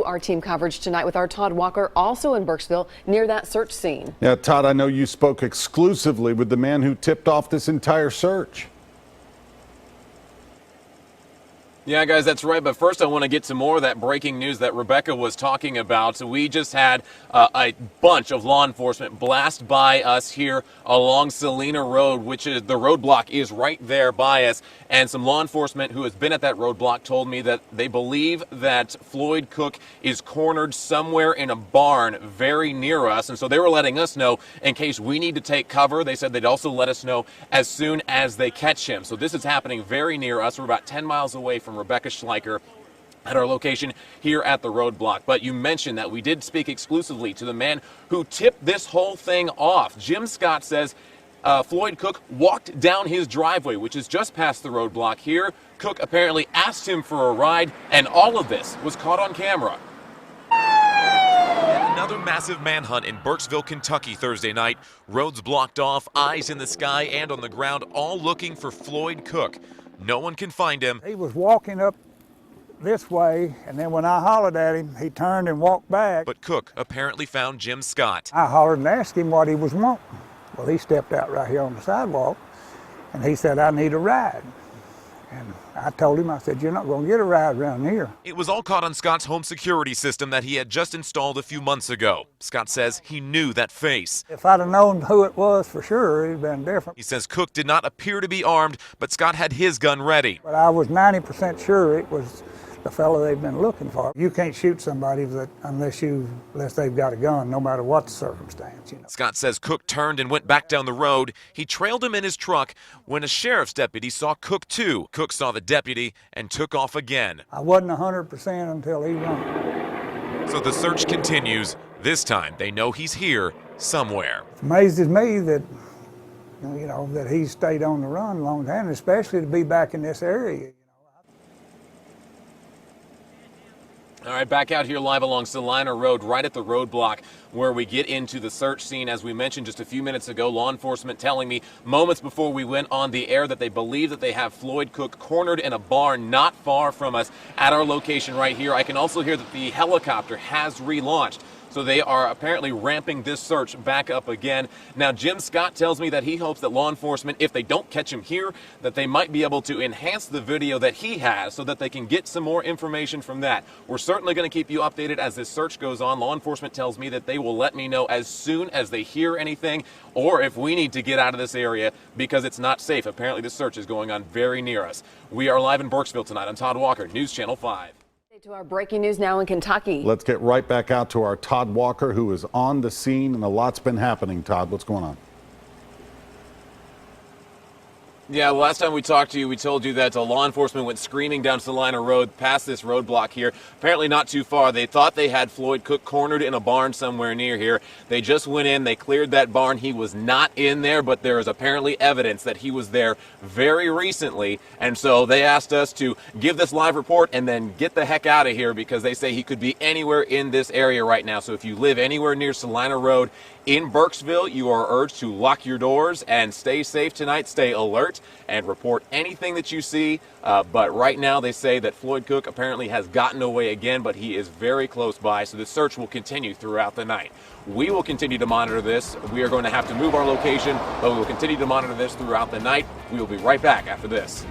our team coverage tonight with our Todd Walker, also in Burkesville, near that search scene. Yeah, Todd, I know you spoke exclusively with the man who tipped off this entire search. Yeah, guys, that's right. But first, I want to get to more of that breaking news that Rebecca was talking about. So we just had a bunch of law enforcement blast by us here along Salina Road, which is the roadblock is right there by us. And some law enforcement who has been at that roadblock told me that they believe that Floyd Cook is cornered somewhere in a barn very near us. And so they were letting us know in case we need to take cover. They said they'd also let us know as soon as they catch him. So this is happening very near us. We're about 10 miles away from Rebecca Schleicher at our location here at the roadblock. But you mentioned that we did speak exclusively to the man who tipped this whole thing off. Jim Scott says Floyd Cook walked down his driveway, which is just past the roadblock here. Cook apparently asked him for a ride, and all of this was caught on camera. Another massive manhunt in Burkesville, Kentucky Thursday night. Roads blocked off, eyes in the sky and on the ground, all looking for Floyd Cook. No one can find him. He was walking up this way, and then when I hollered at him, he turned and walked back. But Cook apparently found Jim Scott. I hollered and asked him what he was wanting. Well, he stepped out right here on the sidewalk, and he said, "I need a ride." And I told him, I said, "You're not going to get a ride around here." It was all caught on Scott's home security system that he had just installed a few months ago. Scott says he knew that face. If I'd have known who it was for sure, it'd been different. He says Cook did not appear to be armed, but Scott had his gun ready. But I was 90% sure it was the fellow they've been looking for. You can't shoot somebody unless they've got a gun, no matter what the circumstance. You know. Scott says Cook turned and went back down the road. He trailed him in his truck when a sheriff's deputy saw Cook too. Cook saw the deputy and took off again. I wasn't 100% until he run. So the search continues. This time they know he's here somewhere. It amazes me that, you know, that he stayed on the run a long time, especially to be back in this area. All right, back out here live along Salina Road, right at the roadblock where we get into the search scene. As we mentioned just a few minutes ago, law enforcement telling me moments before we went on the air that they believe that they have Floyd Cook cornered in a barn not far from us at our location right here. I can also hear that the helicopter has relaunched. So they are apparently ramping this search back up again. Now, Jim Scott tells me that he hopes that law enforcement, if they don't catch him here, that they might be able to enhance the video that he has so that they can get some more information from that. We're certainly going to keep you updated as this search goes on. Law enforcement tells me that they will let me know as soon as they hear anything or if we need to get out of this area because it's not safe. Apparently, this search is going on very near us. We are live in Burkesville tonight. I'm Todd Walker, News Channel 5. To our breaking news now in Kentucky. Let's get right back out to our Todd Walker, who is on the scene, and a lot's been happening. Todd, what's going on? Yeah, last time we talked to you, we told you that law enforcement went screaming down Salina Road past this roadblock here. Apparently not too far. They thought they had Floyd Cook cornered in a barn somewhere near here. They just went in, they cleared that barn. He was not in there, but there is apparently evidence that he was there very recently. And so they asked us to give this live report and then get the heck out of here because they say he could be anywhere in this area right now. So if you live anywhere near Salina Road in Burkesville, you are urged to lock your doors and stay safe tonight, stay alert, and report anything that you see. But right now they say that Floyd Cook apparently has gotten away again, but he is very close by, so the search will continue throughout the night. We will continue to monitor this. We are going to have to move our location, but we will continue to monitor this throughout the night. We will be right back after this.